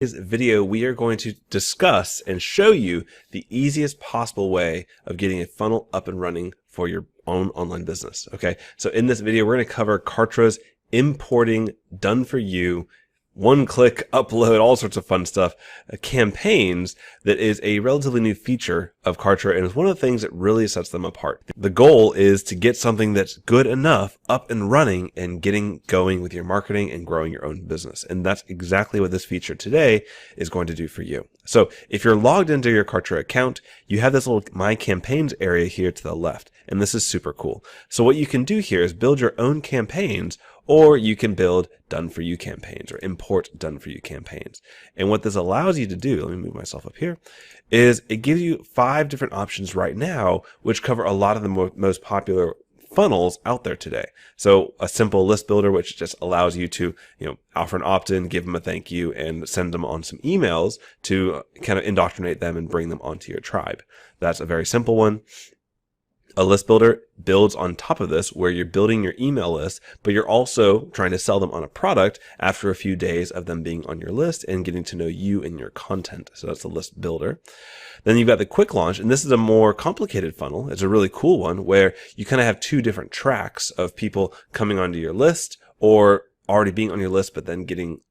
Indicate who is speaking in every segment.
Speaker 1: This video, we are going to discuss and show you the easiest possible way of getting a funnel up and running for your own online business. Okay, so in this video, we're going to cover Kartra's importing, done for you, one-click upload, all sorts of fun stuff, campaigns that is a relatively new feature of Kartra, and it's one of the things that really sets them apart. The goal is to get something that's good enough up and running and getting going with your marketing and growing your own business. And that's exactly what this feature today is going to do for you. So if you're logged into your Kartra account, you have this little My Campaigns area here to the left, and this is super cool. So what you can do here is build your own campaigns, or you can build done-for-you campaigns or import done-for-you campaigns. And what this allows you to do, let me move myself up here, is it gives you 5 different options right now, which cover a lot of the most popular funnels out there today. So a simple list builder, which just allows you to, offer an opt-in, give them a thank you, and send them on some emails to kind of indoctrinate them and bring them onto your tribe. That's a very simple one. A list builder builds on top of this, where you're building your email list, but you're also trying to sell them on a product after a few days of them being on your list and getting to know you and your content. So that's a list builder. Then you've got the quick launch, and this is a more complicated funnel. It's a really cool one where you kind of have 2 different tracks of people coming onto your list or already being on your list, but then getting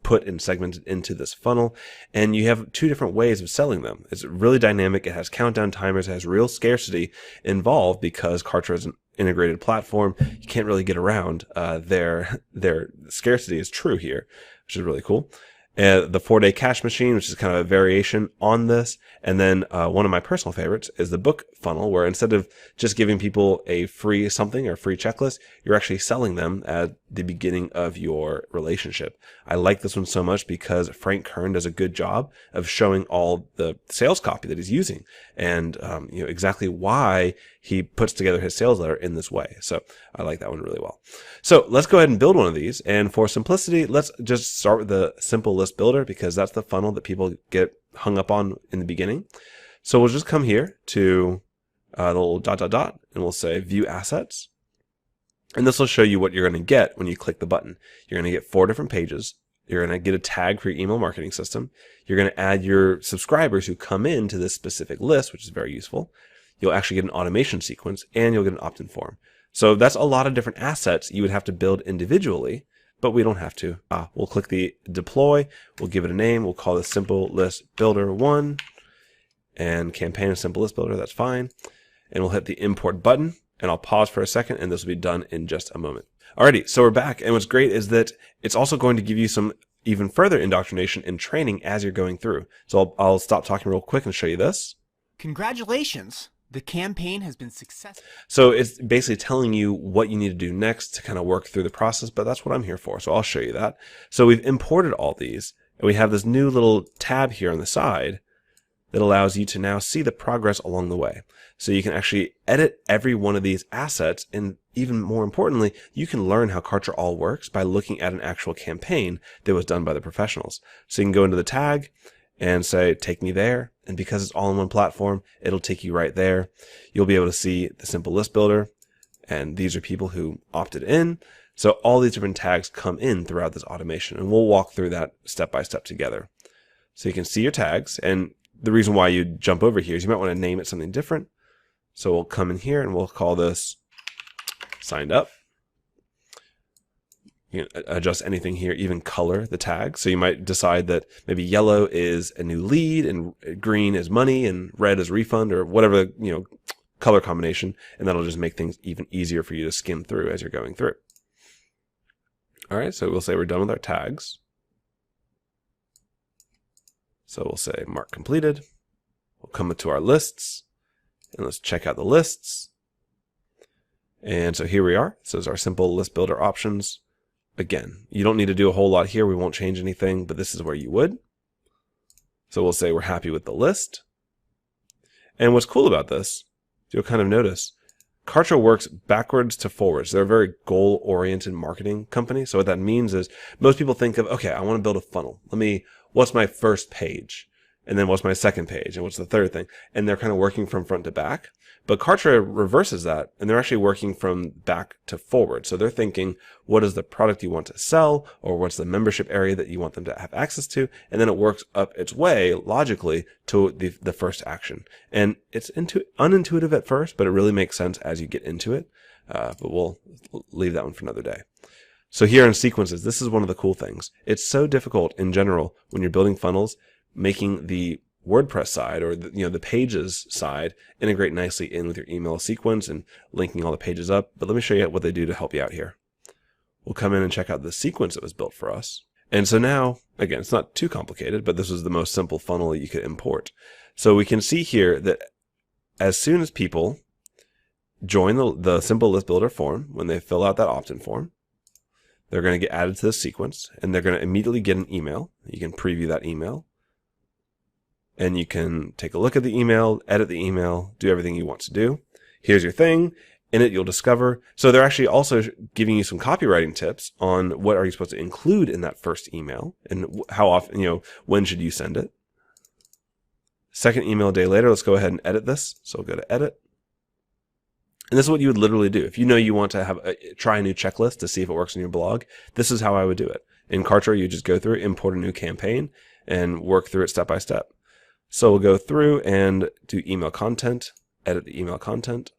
Speaker 1: put and segmented into this funnel, and you have 2 different ways of selling them. It's really dynamic. It has countdown timers. It has real scarcity involved because Kartra is an integrated platform. You can't really get around their scarcity is true here, which is really cool. The 4-day cash machine, which is kind of a variation on this. And then one of my personal favorites is the book funnel, where instead of just giving people a free something or free checklist, you're actually selling them at the beginning of your relationship. I like this one so much because Frank Kern does a good job of showing all the sales copy that he's using and exactly why he puts together his sales letter in this way. So I like that one really well. So let's go ahead and build one of these. And for simplicity, let's just start with the simple list builder because that's the funnel that people get hung up on in the beginning. So we'll just come here to the little ... and we'll say view assets. And this will show you what you're going to get when you click the button. You're going to get 4 different pages. You're going to get a tag for your email marketing system. You're going to add your subscribers who come into this specific list, which is very useful. You'll actually get an automation sequence, and you'll get an opt-in form. So that's a lot of different assets you would have to build individually, but we don't have to. We'll click the deploy. We'll give it a name. We'll call this simple list builder 1 and campaign a simple list builder. That's fine. And we'll hit the import button, and I'll pause for a second, and this will be done in just a moment. Alrighty, so we're back, and what's great is that it's also going to give you some even further indoctrination and training as you're going through. So I'll stop talking real quick and show you this.
Speaker 2: Congratulations! The campaign has been successful.
Speaker 1: So it's basically telling you what you need to do next to kind of work through the process, but that's what I'm here for, so I'll show you that. So we've imported all these, and we have this new little tab here on the side that allows you to now see the progress along the way. So you can actually edit every one of these assets, and even more importantly, you can learn how Kartra all works by looking at an actual campaign that was done by the professionals. So you can go into the tag and say, take me there. And because it's all in one platform, it'll take you right there. You'll be able to see the simple list builder. And these are people who opted in. So all these different tags come in throughout this automation. And we'll walk through that step by step together. So you can see your tags. And the reason why you jump over here is you might want to name it something different. So we'll come in here and we'll call this signed up. You can adjust anything here, even color the tag. So you might decide that maybe yellow is a new lead and green is money and red is refund, or whatever, color combination. And that'll just make things even easier for you to skim through as you're going through. All right, so we'll say we're done with our tags. So we'll say mark completed. We'll come to our lists and let's check out the lists. And so here we are. This is our simple list builder options. Again, you don't need to do a whole lot here. We won't change anything, but this is where you would. So we'll say we're happy with the list. And what's cool about this, you'll kind of notice, Kartra works backwards to forwards. They're a very goal-oriented marketing company. So what that means is most people think of, okay, I want to build a funnel. What's my first page? And then what's my second page? And what's the third thing? And they're kind of working from front to back. But Kartra reverses that, and they're actually working from back to forward. So they're thinking, what is the product you want to sell, or what's the membership area that you want them to have access to? And then it works up its way, logically, to the first action. And it's unintuitive at first, but it really makes sense as you get into it. But we'll leave that one for another day. So here in sequences, this is one of the cool things. It's so difficult in general when you're building funnels, making the WordPress side or the pages side integrate nicely in with your email sequence and linking all the pages up. But let me show you what they do to help you out here. We'll come in and check out the sequence that was built for us. And so now, again, it's not too complicated, but this was the most simple funnel that you could import. So we can see here that as soon as people join the simple list builder form, when they fill out that opt-in form, they're going to get added to the sequence, and they're going to immediately get an email. You can preview that email. And you can take a look at the email, edit the email, do everything you want to do. Here's your thing. In it, you'll discover. So they're actually also giving you some copywriting tips on what are you supposed to include in that first email and how often, when should you send it. Second email a day later, let's go ahead and edit this. So we'll go to edit. And this is what you would literally do. If you want to try a new checklist to see if it works in your blog, this is how I would do it. In Kartra, you just go through, import a new campaign, and work through it step by step. So we'll go through and do email content, edit the email content.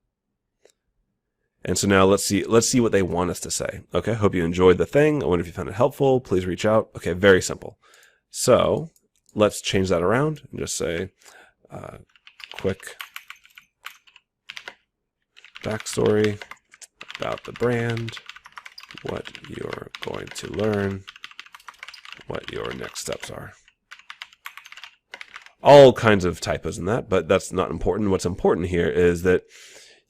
Speaker 1: And so now let's see what they want us to say. Okay, hope you enjoyed the thing. I wonder if you found it helpful. Please reach out. Okay, very simple. So let's change that around and just say quick backstory about the brand, what you're going to learn, what your next steps are. All kinds of typos in that, but that's not important. What's important here is that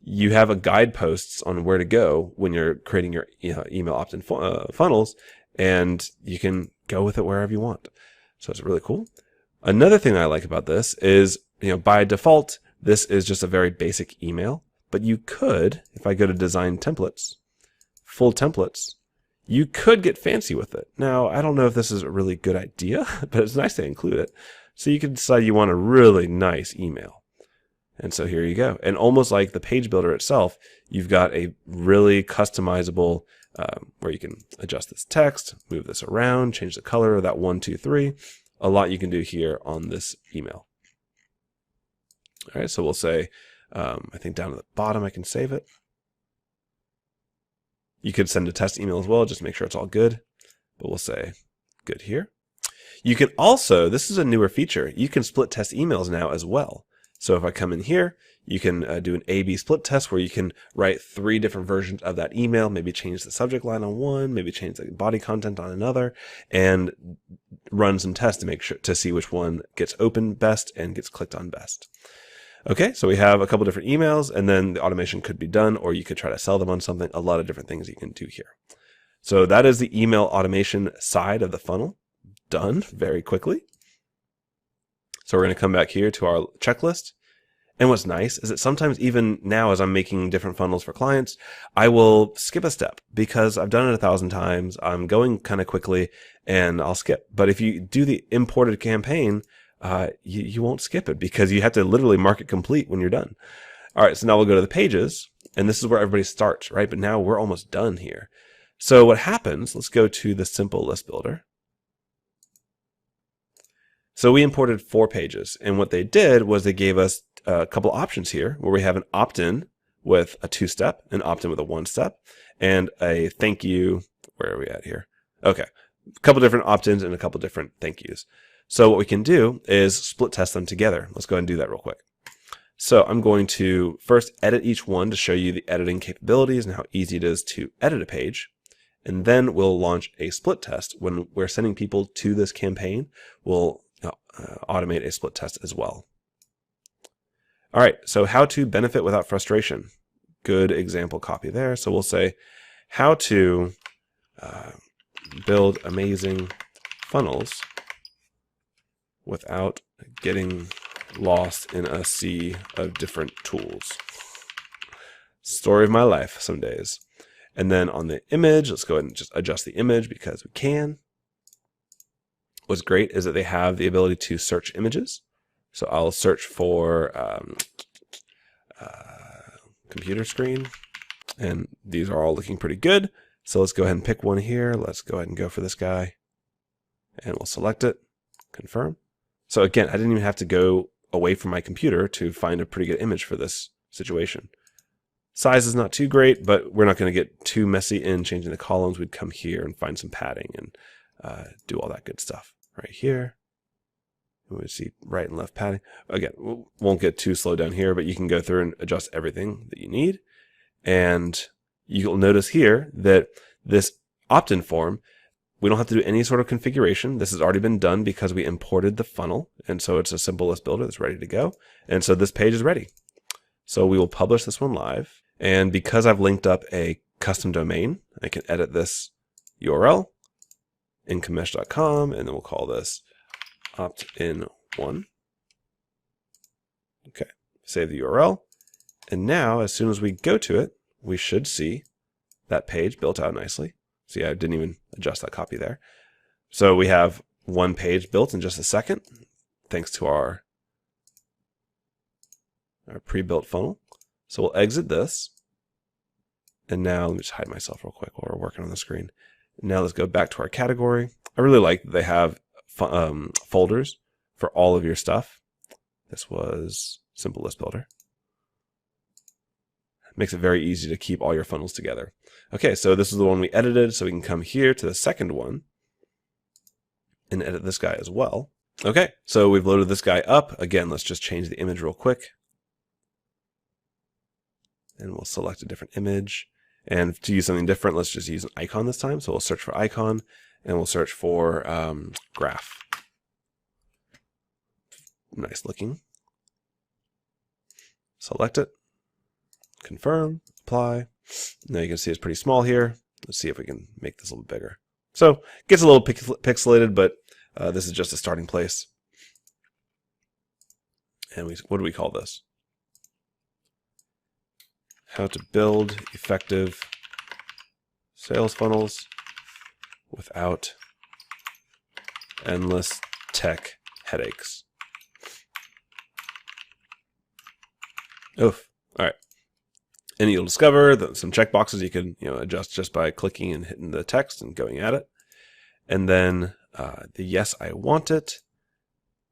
Speaker 1: you have a guideposts on where to go when you're creating your email opt-in funnels, and you can go with it wherever you want. So it's really cool. Another thing I like about this is, by default, this is just a very basic email, but you could, if I go to design templates, full templates, you could get fancy with it. Now, I don't know if this is a really good idea, but it's nice to include it. So you can decide you want a really nice email. And so here you go. And almost like the page builder itself, you've got a really customizable where you can adjust this text, move this around, change the color of that 1, 2, 3. A lot you can do here on this email. All right, so we'll say, I think down at the bottom I can save it. You could send a test email as well, just make sure it's all good. But we'll say good here. You can also, this is a newer feature, you can split test emails now as well. So if I come in here, you can do an A/B split test where you can write 3 different versions of that email, maybe change the subject line on one, maybe change the body content on another, and run some tests to make sure to see which one gets opened best and gets clicked on best. Okay, so we have a couple different emails, and then the automation could be done, or you could try to sell them on something, a lot of different things you can do here. So that is the email automation side of the funnel. Done very quickly. So we're going to come back here to our checklist. And what's nice is that sometimes even now as I'm making different funnels for clients, I will skip a step because I've done it 1,000 times. I'm going kind of quickly and I'll skip. But if you do the imported campaign, you won't skip it because you have to literally mark it complete when you're done. All right, so now we'll go to the pages, and this is where everybody starts, right? But now we're almost done here. So what happens, let's go to the simple list builder. So we imported 4 pages, and what they did was they gave us a couple options here where we have an opt-in with a 2-step, an opt-in with a 1-step, and a thank you. Where are we at here? Okay, a couple different opt-ins and a couple different thank yous. So what we can do is split test them together. Let's go ahead and do that real quick. So I'm going to first edit each one to show you the editing capabilities and how easy it is to edit a page. And then we'll launch a split test. When we're sending people to this campaign, we'll automate a split test as well. All right, so how to benefit without frustration. Good example copy there. So we'll say how to build amazing funnels without getting lost in a sea of different tools. Story of my life some days. And then on the image, let's go ahead and just adjust the image because we can. what's great is that they have the ability to search images. So I'll search for computer screen, and these are all looking pretty good. So let's go ahead and pick one here. Let's go ahead and go for this guy, and we'll select it, confirm. So again, I didn't even have to go away from my computer to find a pretty good image for this situation. Size is not too great, but we're not going to get too messy in changing the columns. We'd come here and find some padding and do all that good stuff right here. We see right and left padding. Again, we won't get too slow down here, but you can go through and adjust everything that you need. And you'll notice here that this opt-in form, we don't have to do any sort of configuration. This has already been done because we imported the funnel. And so it's a simple list builder that's ready to go. And so this page is ready. So we will publish this one live. And because I've linked up a custom domain, I can edit this URL, incomesh.com, and then we'll call this opt-in1. Okay, save the URL. And now, as soon as we go to it, we should see that page built out nicely. See, I didn't even adjust that copy there. So we have one page built in just a second, thanks to our pre-built funnel. So we'll exit this. And now, let me just hide myself real quick while we're working on the screen. Now let's go back to our category. I really like that they have folders for all of your stuff. This was Simple List Builder. Makes it very easy to keep all your funnels together. Okay, so this is the one we edited, so we can come here to the second one and edit this guy as well. Okay, so we've loaded this guy up. Again, let's just change the image real quick. And we'll select a different image. And to use something different, let's just use an icon this time. So we'll search for icon, and we'll search for graph. Nice looking. Select it, confirm, apply. Now you can see it's pretty small here. Let's see if we can make this a little bigger. So it gets a little pixelated, but this is just a starting place. And what do we call this? How to build effective sales funnels without endless tech headaches. Oof. All right. And you'll discover that some checkboxes you can adjust just by clicking and hitting the text and going at it. And then the yes, I want it.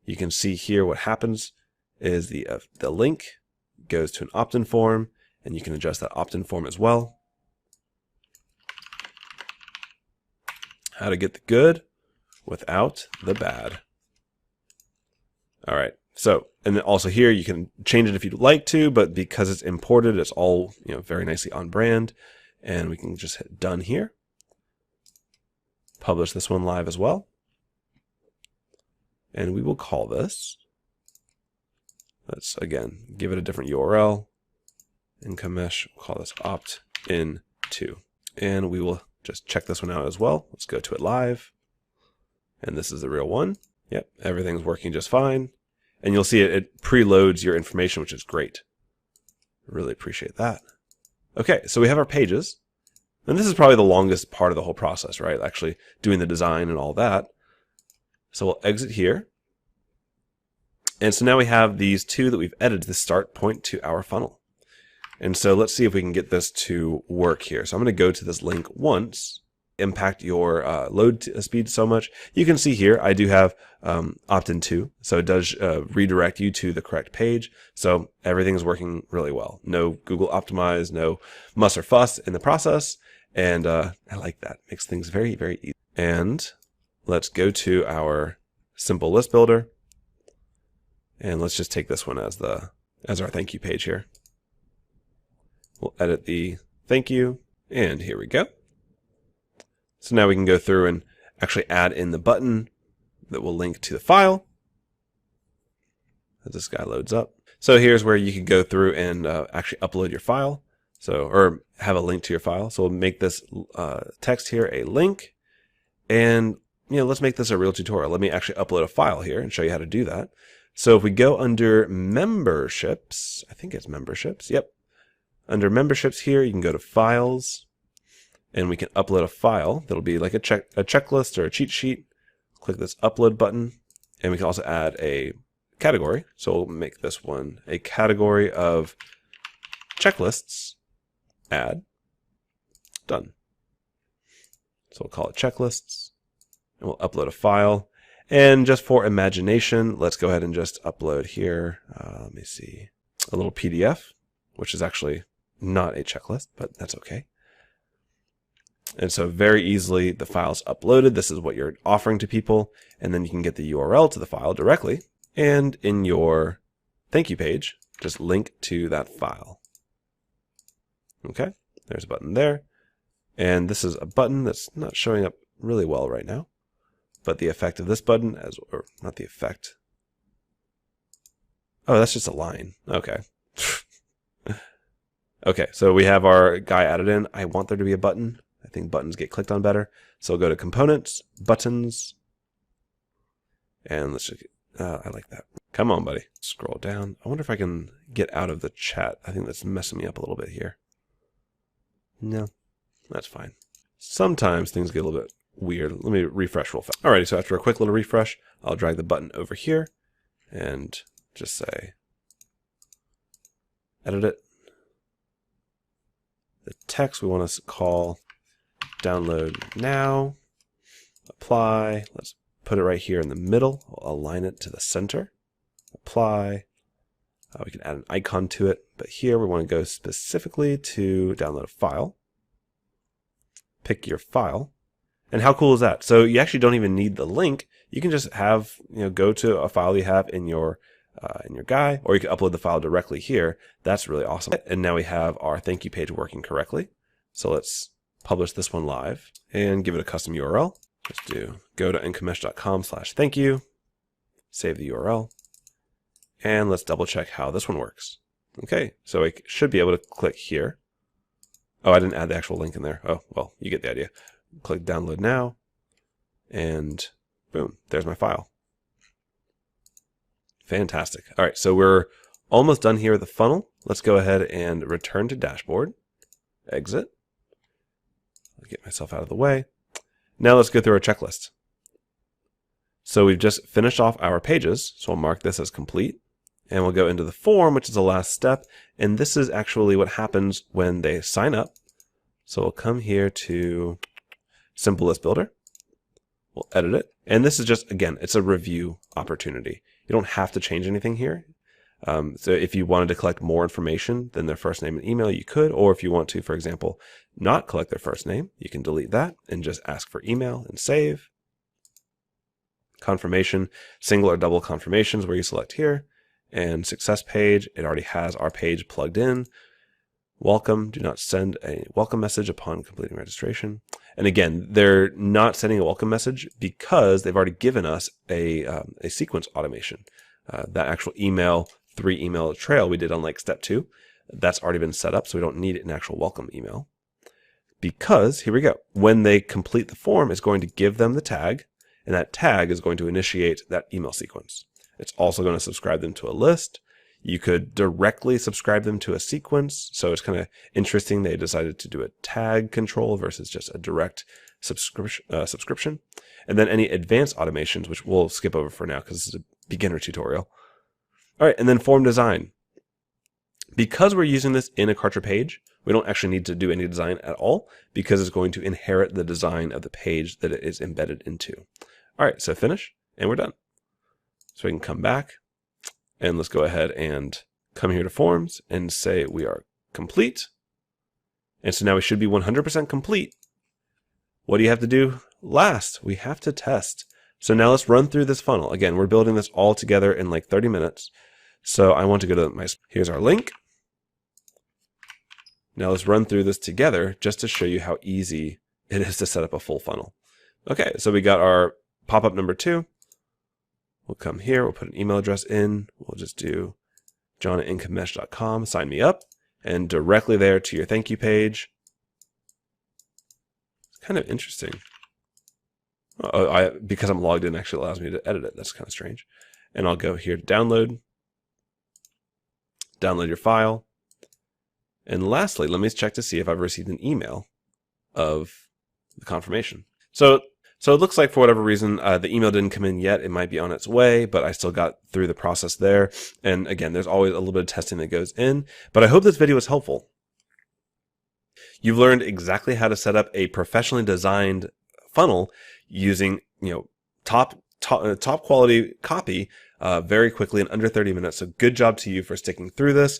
Speaker 1: You can see here what happens is the link goes to an opt-in form, and you can adjust that opt-in form as well. How to get the good without the bad. All right. So, and then also here you can change it if you'd like to, but because it's imported, it's all very nicely on brand, and we can just hit done here. Publish this one live as well, and we will call this. Let's again give it a different URL. Income mesh. We'll call this opt-in2, and we will just check this one out as well. Let's go to it live, and this is the real one. Yep, everything's working just fine. And you'll see it preloads your information, which is great. Really appreciate that. Okay, so we have our pages. And this is probably the longest part of the whole process, right? Actually doing the design and all that. So we'll exit here. And so now we have these two that we've edited to start point to our funnel. And so let's see if we can get this to work here. So I'm going to go to this link once. Impact your load speed so much. You can see here I do have opt-in 2, so it does redirect you to the correct page. So everything is working really well. No Google optimize, no muss or fuss in the process, and I like that. Makes things very, very easy. And let's go to our simple list builder, and let's just take this one as our thank you page here. We'll edit the thank you, and here we go. So now we can go through and actually add in the button that will link to the file as this guy loads up. So here's where you can go through and actually upload your file, or have a link to your file. So we'll make this text here a link, and let's make this a real tutorial. Let me actually upload a file here and show you how to do that. So if we go under memberships, I think it's memberships. Yep. Under memberships here, you can go to files, and we can upload a file that'll be like a checklist or a cheat sheet. click this upload button, and we can also add a category. So we'll make this one a category of checklists. Add. Done. So we'll call it checklists, and we'll upload a file. And just for imagination, let's go ahead and just upload here, let me see, a little PDF, which is actually not a checklist, but that's okay. And so very easily the file's uploaded. This is what you're offering to people. And then you can get the URL to the file directly. And in your thank you page, just link to that file. Okay, there's a button there. And this is a button that's not showing up really well right now. But the effect of this button, or not the effect. Oh, that's just a line. Okay. Okay, so we have our guy added in. I want there to be a button. I think buttons get clicked on better. So we'll go to Components, Buttons, and let's just, I like that. Come on, buddy. Scroll down. I wonder if I can get out of the chat. I think that's messing me up a little bit here. No, that's fine. Sometimes things get a little bit weird. Let me refresh real fast. Alrighty, so after a quick little refresh, I'll drag the button over here and just say, edit it. The text we want to call download now, apply. Let's put it right here in the middle. We'll align it to the center. Apply. We can add an icon to it, but here we want to go specifically to download a file. Pick your file. And how cool is that? So you actually don't even need the link. You can just have, go to a file you have in your guy, or you can upload the file directly here. That's really awesome. And now we have our thank you page working correctly. So let's publish this one live and give it a custom URL. Let's do go to untitled.com/thankyou, save the URL, and let's double check how this one works. Okay, so I should be able to click here. Oh, I didn't add the actual link in there. Oh, well, you get the idea. Click download now, and boom, there's my file. Fantastic. All right, so we're almost done here with the funnel. Let's go ahead and return to dashboard, exit. I'll get myself out of the way. Now let's go through our checklist. So we've just finished off our pages, so we'll mark this as complete. And we'll go into the form, which is the last step. And this is actually what happens when they sign up. So we'll come here to Simple List Builder. We'll edit it. And this is just, again, it's a review opportunity. You don't have to change anything here. So if you wanted to collect more information than their first name and email, you could. Or if you want to, for example, not collect their first name, you can delete that and just ask for email and save. Confirmation, single or double confirmations where you select here. And success page, it already has our page plugged in. Welcome, do not send a welcome message upon completing registration. And again, they're not sending a welcome message because they've already given us a sequence automation. That actual email, 3 email trail we did on like step 2, that's already been set up, so we don't need an actual welcome email. Because, here we go, when they complete the form, it's going to give them the tag, and that tag is going to initiate that email sequence. It's also going to subscribe them to a list. You could directly subscribe them to a sequence. So it's kind of interesting they decided to do a tag control versus just a direct subscription. And then any advanced automations, which we'll skip over for now because this is a beginner tutorial. All right, and then form design. Because we're using this in a Kartra page, we don't actually need to do any design at all because it's going to inherit the design of the page that it is embedded into. All right, so finish, and we're done. So we can come back and let's go ahead and come here to forms and say we are complete. And so now we should be 100% complete. What do you have to do last? We have to test. So now let's run through this funnel. Again, we're building this all together in like 30 minutes. So I want to go to here's our link. Now let's run through this together just to show you how easy it is to set up a full funnel. Okay, so we got our pop-up number 2. We'll come here, we'll put an email address in. We'll just do john@incomesh.com, sign me up, and directly there to your thank you page. It's kind of interesting. Because I'm logged in, actually allows me to edit it. That's kind of strange. And I'll go here to download your file. And lastly, let me check to see if I've received an email of the confirmation. So So it looks like for whatever reason, the email didn't come in yet. It might be on its way, but I still got through the process there. And again, there's always a little bit of testing that goes in, but I hope this video was helpful. You've learned exactly how to set up a professionally designed funnel using, top quality copy very quickly in under 30 minutes. So good job to you for sticking through this.